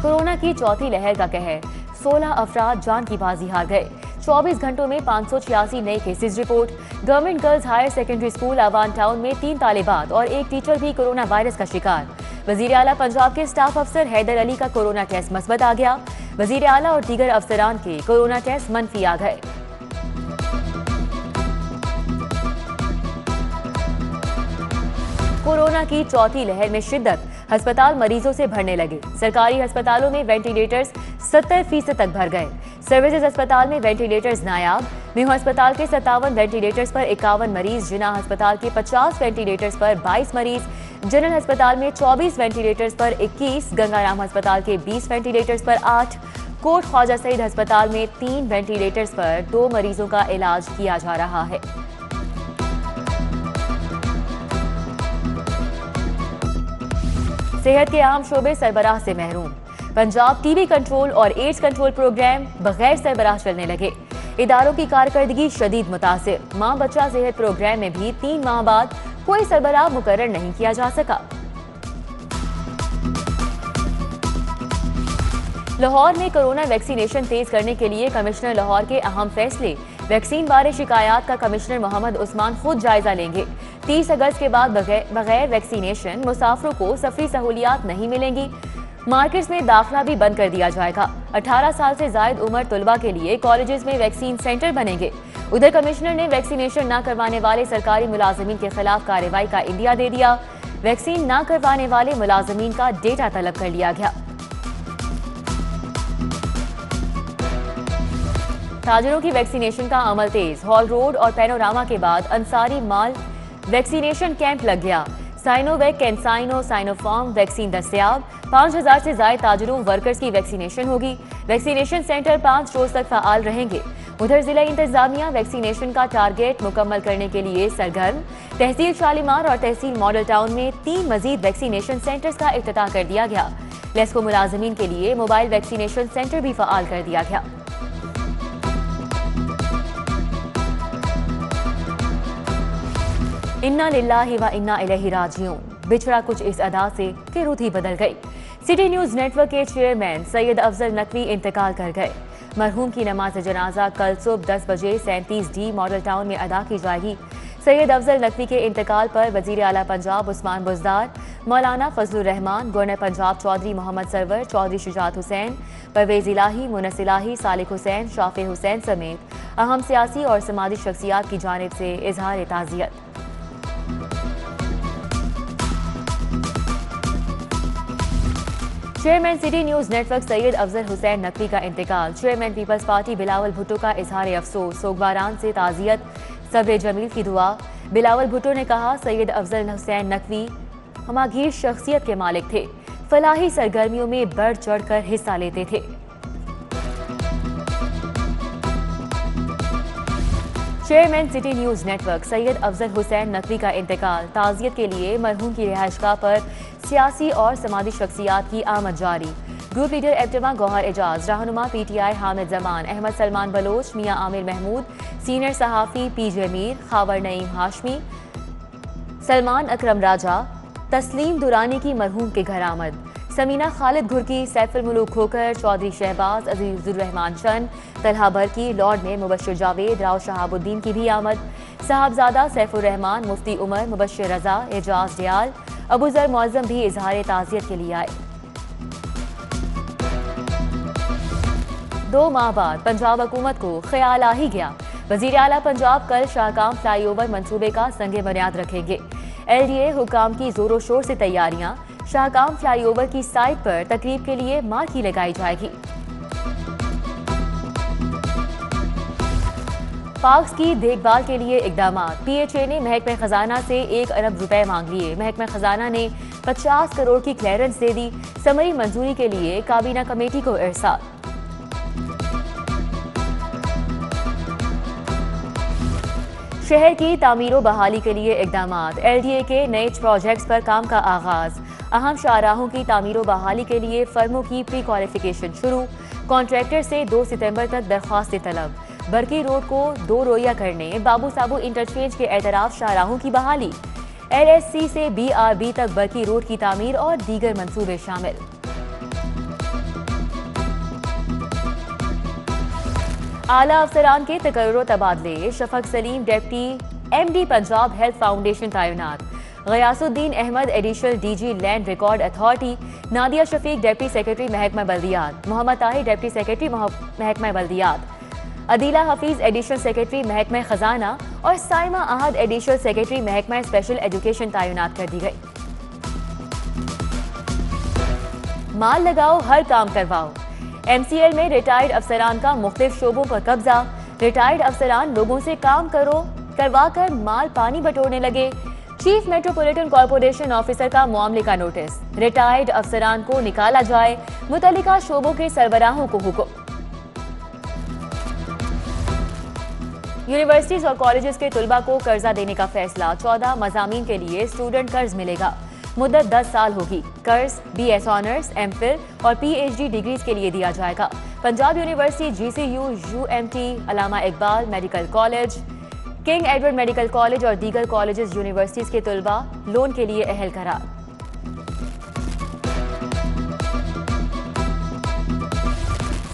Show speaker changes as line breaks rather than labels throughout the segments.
Corona की चौथी लहर का कहर, 16 अफराद जान की बाजी हार गए। 24 घंटों में 586 नए cases report. Government girls higher secondary school Awan town में 3 तालिबात और एक टीचर भी कोरोना वायरस का शिकार। वजीर आला पंजाब के स्टाफ अफसर हैदर अली का कोरोना टेस्ट मस्बत आ गया। वजीर आला और दीगर अफसरान के कोरोना टेस्ट मनफी आ गए। कोरोना की चौथी लहर में शिद्दत, अस्पताल मरीजों से भरने लगे। सरकारी अस्पतालों में वेंटिलेटर्स 70% तक भर गए। सर्विसेज अस्पताल में वेंटिलेटर्स नायाब। मेहू अस्पताल के 57 वेंटिलेटर्स पर 51 मरीज, जिना अस्पताल के 50 वेंटिलेटर्स पर 22 मरीज, जनरल अस्पताल में 24 वेंटिलेटर्स पर 21, गंगाराम अस्पताल के 20 वेंटिलेटर्स पर 8, कोट ख्वाजा सईद अस्पताल में 3 वेंटिलेटर्स पर 2 मरीजों का इलाज किया जा रहा है। सेहत के अहम शोबे सरबराह से महरूम। पंजाब टीबी कंट्रोल और एड्स कंट्रोल प्रोग्राम बगैर सरबराह चलने लगे। इदारों की कारकर्दगी शदीद मुतासिर। मां बच्चा सेहत प्रोग्राम में भी 3 माह बाद कोई सरबराह मुकर्रर नहीं किया जा सका। लाहौर में कोरोना वैक्सीनेशन तेज करने के लिए कमिश्नर लाहौर के अहम फैसले। वैक्सीन बारे शिकायत का कमिश्नर मोहम्मद उस्मान खुद जायजा लेंगे। 30 अगस्त के बाद बगैर वैक्सीनेशन मुसाफिरों को सफरी सहूलियात नहीं मिलेंगी। मार्केट्स में दाखिला भी बंद कर दिया जाएगा। 18 साल से जायद उम्र तलबा के लिए कॉलेजेस में वैक्सीन सेंटर बनेंगे। उधर कमिश्नर ने वैक्सीनेशन न करवाने वाले सरकारी मुलाजमीन के खिलाफ कार्रवाई का इंदिया दे दिया। वैक्सीन न करवाने वाले मुलाजमीन का डेटा तलब कर लिया गया। ताजिरों की वैक्सीनेशन का अमल तेज। हॉल रोड और पैनोरामा के बाद अंसारी माल वैक्सीनेशन कैंप लग गया। साइनोवैक, कैंसाइनो, साइनोफार्म वैक्सीन दस्तयाब। 5000 से ज्यादा ताजिरों वर्कर्स की वैक्सीनेशन होगी। वैक्सीनेशन सेंटर 5 रोज तक फाल रहेंगे। उधर जिला इंतजामिया वैक्सीनेशन का टारगेट मुकम्मल करने के लिए सरगर्म। तहसील शालीमार और तहसील मॉडल टाउन में 3 मजीद वैक्सीनेशन सेंटर्स का इफ्तिताह कर दिया गया। लेस्को मुलाजमीन के लिए मोबाइल वैक्सीनेशन सेंटर भी फाल कर दिया गया। इन्ना लिल्लाहि व इन्ना इलैहि राजिऊन। बिछड़ा कुछ इस अदा से कि रुत ही बदल गई। सिटी न्यूज नेटवर्क के चेयरमैन सैयद अफजल नकवी इंतकाल कर गए। मरहूम की नमाज जनाजा कल सुबह 10 बजे 37D मॉडल टाउन में अदा की जाएगी। सैयद अफजल नकवी के इंतकाल पर वजीर आला पंजाब उस्मान बुज़दार, मौलाना फजलुर रहमान, गवर्नर पंजाब चौधरी मोहम्मद सरवर, चौधरी शुजात हुसैन, परवेज इलाही, मुनस इलाही, सालिक हुसैन, शाफे हुसैन समेत अहम सियासी और समाजी शख्सियात की जानिब से इजहार ताज़ियत। Chairman City News Network Syed Afzal Hussain Naqvi का इंतकाल। Chairman Peoples Party Bilawal Bhutto का इजहार अफसोस। सोगवारान से ताज़ियत, सब्र जमील की दुआ। बिलावल भुट्टो ने कहा, सैयद अफजल हुसैन नकवी हमागीर शख्सियत के मालिक थे। फलाही सरगर्मियों में बढ़ चढ़ कर हिस्सा लेते थे। Chairman City News Network Syed Afzal Hussain Naqvi का इंतकाल। ताज़ियत के लिए मरहूम की रिहाइशगाह पर सियासी और समाजी शख्सियात की आमद जारी। ग्रुप लीडर एब्टमा गौहर एजाज, रहनुमा PTI हामिद जमान, अहमद सलमान बलोच, मियां आमिर महमूद, सीनियर सहाफ़ी PJ मीर, खावर नईम हाशमी, सलमान अकरम राजा, तस्लीम दुरानी की मरहूम के घर आमद। समीना खालिद घुरकी, सैफुल मुलूक खोकर, चौधरी शहबाज, अजीजुर रहमान चंद, तलहा बरकी, लॉर्ड में मुबश्शिर जावेद, राव शहाबुद्दीन की भी आमद। साहबजादा सैफुर रहमान, मुफ्ती उमर, मुबश्शिर रजा, एजाज दयाल, अबू जर मुअज्जम भी इजहार ताज़ियत के लिए आए। 2 माह बाद पंजाब हुकूमत को ख्याल आ ही गया। वजीर आला पंजाब कल शाहकाम फ्लाईओवर मंसूबे का संगे बुनियाद रखेंगे। LDA हुकाम की जोरों शोर से तैयारियां। शाहकाम फ्लाईओवर की साइट पर तकरीब के लिए मार्की लगाई जाएगी। पार्क्स की देखभाल के लिए इकदाम। PHA ने महकमे खजाना से 1 अरब रुपए मांग लिए। महकमे खजाना ने 50 करोड़ की क्लियरेंस दे दी। समरी मंजूरी के लिए काबीना कमेटी को इरसाल। शहर की तामीर बहाली के लिए इकदाम। LDA के नए प्रोजेक्ट्स पर काम का आगाज। अहम शाहराहों की तामीर बहाली के लिए फर्मों की प्री क्वालिफिकेशन शुरू। कॉन्ट्रैक्टर से 2 सितंबर तक दरख्वास्त तलब। बरकी रोड को 2 रोया करने, बाबू साबू इंटरचेंज के एतराफ शाहराहों की बहाली। LSC से BRB तक बरकी रोड की तामीर और दीगर मंसूबे शामिल। आला अफसरान के तकर्रुर तबादले, Shafaq Saleem deputy MD Punjab health foundation तैनात, Ghiasuddin Ahmed additional DG land record authority, Nadia Shafiq deputy secretary महकमा बल्दियात, मोहम्मद ताहिर डिप्टी सेक्रेटरी महकमा बल्दियात, अदीला हफीज एडिशनल सेक्रेटरी महकमा खजाना और साइमा अहद एडिशनल सेक्रेटरी महकमा स्पेशल एजुकेशन तैनात कर दी गई। माल लगाओ, हर काम करवाओ। MCL में रिटायर्ड अफसरान का मुख्तलिफ शोबों पर कब्जा, रिटायर्ड अफसरान लोगों से काम करवा कर माल पानी बटोरने लगे। चीफ मेट्रोपॉलिटन कॉर्पोरेशन ऑफिसर का मामले का नोटिस, रिटायर्ड अफसरान को निकाला जाए, मुतल्लिका शोबों के सरबराहों को हुक्म। यूनिवर्सिटीज और कॉलेजेस के तुलबा को कर्जा देने का फैसला, 14 मज़ामीन के लिए स्टूडेंट कर्ज मिलेगा, मुद्दत 10 साल होगी। कर्ज BS ऑनर्स, MPhil और PhD डिग्रीज के लिए दिया जाएगा। Punjab university, GCU, UMT, Allama Iqbal medical college, King Edward medical college और दीगर कॉलेजेस यूनिवर्सिटीज के तुलबा लोन के लिए अहल करार।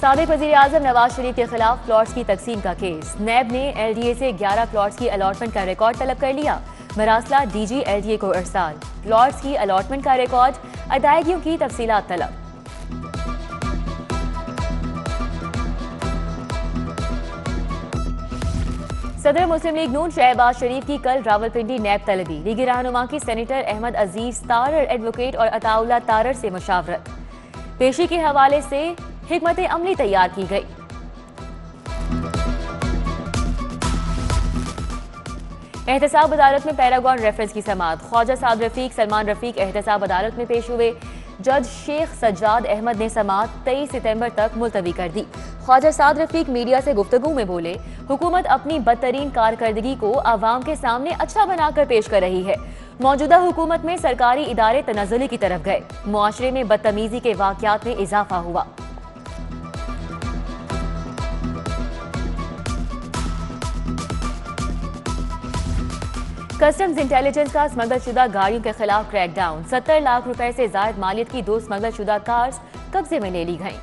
साबिक वज़ीर आज़म नवाज शरीफ के खिलाफ प्लॉट्स की तकसीम का केस, नैब ने LDA से 11 प्लॉट्स की अलॉटमेंट का रिकॉर्ड तलब कर लिया। मरासला DG LDA को इरसाल, प्लॉट्स की अलॉटमेंट का रिकॉर्ड, अदायगियों की तफसीलात तलब। सदर मुस्लिम लीग नून शहबाज शरीफ की कल रावलपिंडी नैब तलबी, लीगी रहनुमा की सेनेटर अहमद अजीज तारर एडवोकेट और अताउल्ला तारर से मुशावरत, पेशी के हवाले से हिकमत अमली तैयार की गई। एहतसाब अदालत में पैरागॉन रेफरेंस की समाअत, ख्वाजा साद रफीक, सलमान रफीक एहतसाब अदालत में पेश हुए। जज शेख सज्जाद अहमद ने समाअत 23 सितंबर तक मुलतवी कर दी। ख्वाजा साद रफीक मीडिया से गुफ्तगू में बोले, हुकूमत अपनी बदतरीन कारकर्दगी को आवाम के सामने अच्छा बनाकर पेश कर रही है। मौजूदा हुकूमत में सरकारी इदारे तनज़्ज़ुली की तरफ गए, मुआशरे में बदतमीजी के वाक़यात में इजाफा हुआ। कस्टम्स इंटेलिजेंस का स्मगल शुदा गाड़ियों के खिलाफ क्रैकडाउन, 70 लाख रुपए से जायद मालियत की 2 स्मगल शुदा कार्स कब्जे में ले ली गईं।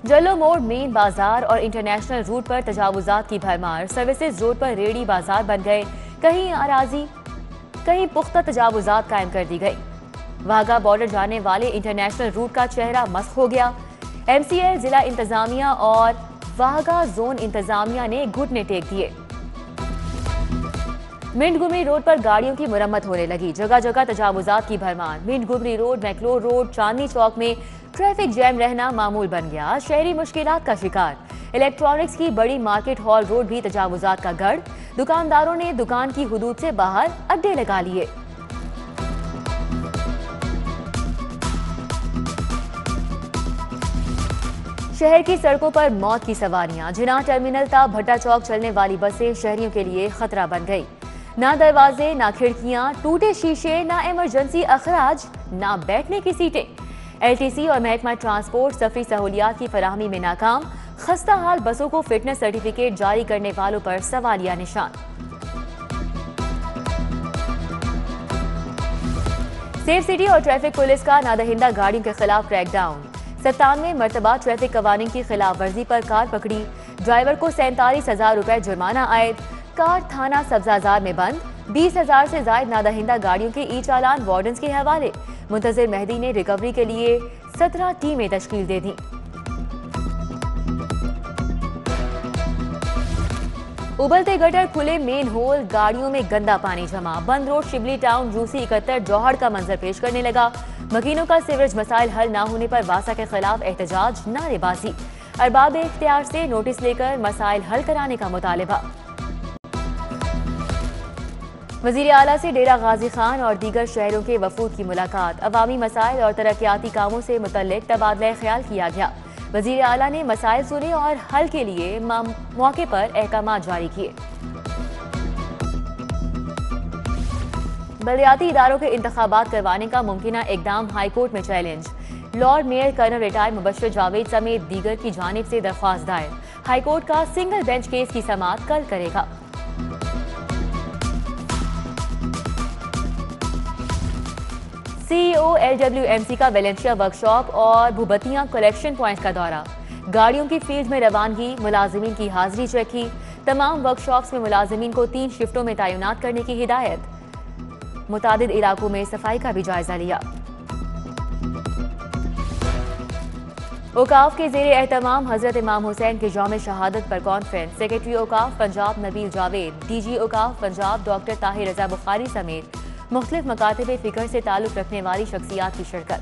जल्लो मोड़ मेन बाजार और इंटरनेशनल रूट पर तजावुजात की भरमार, सर्विसेज रोड पर रेडी बाजार बन गए, कहीं अराजी कहीं पुख्ता तजावुजात कायम कर दी गई। वाघा बॉर्डर जाने वाले इंटरनेशनल रूट का चेहरा मस्क हो गया। MCL, जिला इंतजामिया और वाघा जोन इंतजामिया ने घुटने टेक दिए। मिंटगुमरी रोड पर गाड़ियों की मुरम्मत होने लगी, जगह जगह तजावुजात की भरमार। मिंटगुमरी रोड, मैक्लोर रोड, चांदनी चौक में ट्रैफिक जैम रहना मामूल बन गया, शहरी मुश्किलात का शिकार। इलेक्ट्रॉनिक्स की बड़ी मार्केट हॉल रोड भी तजावुजात का गढ़, दुकानदारों ने दुकान की हुदूद से बाहर अड्डे लगा लिए। शहर की सड़कों पर मौत की सवारियां, जिना टर्मिनल ता भट्टा चौक चलने वाली बसें शहरियों के लिए खतरा बन गई। ना दरवाजे, ना खिड़कियां, टूटे शीशे, ना इमरजेंसी अखराज, ना बैठने की सीटें। LTC और महकमा ट्रांसपोर्ट सफरी सहूलियात की फराहमी में नाकाम, खस्ता हाल बसों को फिटनेस सर्टिफिकेट जारी करने वालों पर सवालिया निशान। सेफ सिटी और ट्रैफिक पुलिस का नादहिंदा गाड़ियों के खिलाफ क्रैकडाउन, 97 मरतबा ट्रैफिक कवानीन की खिलाफ वर्जी पर कार पकड़ी, ड्राइवर को 47,000 रुपए जुर्माना आयद, कार थाना सब्जाजार में बंद, 20,000 से जायद नादहिंदा गाड़ियों के ई चालान वार्डन्स के हवाले। मुंतजिर मेहदी ने रिकवरी के लिए 17 टीमें तश्कील दे दी। उबलते गटर, खुले मेन होल, गाड़ियों में गंदा पानी जमा, बंद रोड शिबली टाउन रूसी 71 जौहड़ का मंजर पेश करने लगा। मकीनों का सीवरेज मसाइल हल न होने पर वासा के खिलाफ एहतजाज, नारेबाजी। अरबाब इख्तियार से नोटिस लेकर मसाइल हल कराने का मुतालबा। वजीर आला से डेरा गाजी खान और दीगर शहरों के वफूद की मुलाकात, अवामी मसाइल और तरक्याती कामों से मुतल्लिक तबादला ख्याल किया गया। वजीर आला ने मसाइल सुने और हल के लिए मौके पर अहकाम जारी किए। बलदियाती इदारों के इंतखाबात करवाने का मुमकिना इकदाम हाईकोर्ट में challenge, lord mayor colonel retired Mubashir Javed समेत दीगर की जानिब से दरख्वास्त दायर। हाईकोर्ट का सिंगल बेंच केस की समाअत कल करेगा। CEO LWMC का वेलेंशिया वर्कशॉप और भूबतिया कलेक्शन पॉइंट का दौरा, गाड़ियों की फील्ड में रवानगी, मुलाजिमीन की हाजिरी चेक की। तमाम वर्कशॉप्स में मुलाजिमीन को 3 शिफ्टों में तैनात करने की हिदायत। मुतादिद इलाकों में सफाई का भी जायजा लिया। औकाफ के ज़ेरे एहतमाम हजरत इमाम हुसैन के यौम शहादत पर कॉन्फ्रेंस। सेक्रेटरी औकाफ पंजाब नबील जावेद, DG औकाफ पंजाब डॉक्टर ताहिर रजा बुखारी समेत मुख्तलिफ मकातब फ़िक्र से ताल्लुक़ रखने वाली शख्सियात की शिरकत।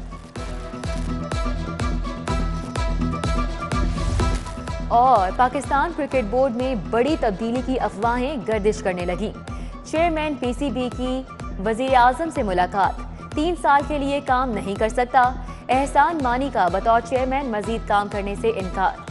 और पाकिस्तान क्रिकेट बोर्ड में बड़ी तब्दीली की अफवाहें गर्दिश करने लगी। चेयरमैन PCB की वज़ीर आज़म से मुलाकात, 3 साल के लिए काम नहीं कर सकता। एहसान मानी का बतौर चेयरमैन मजीद काम करने से इनकार।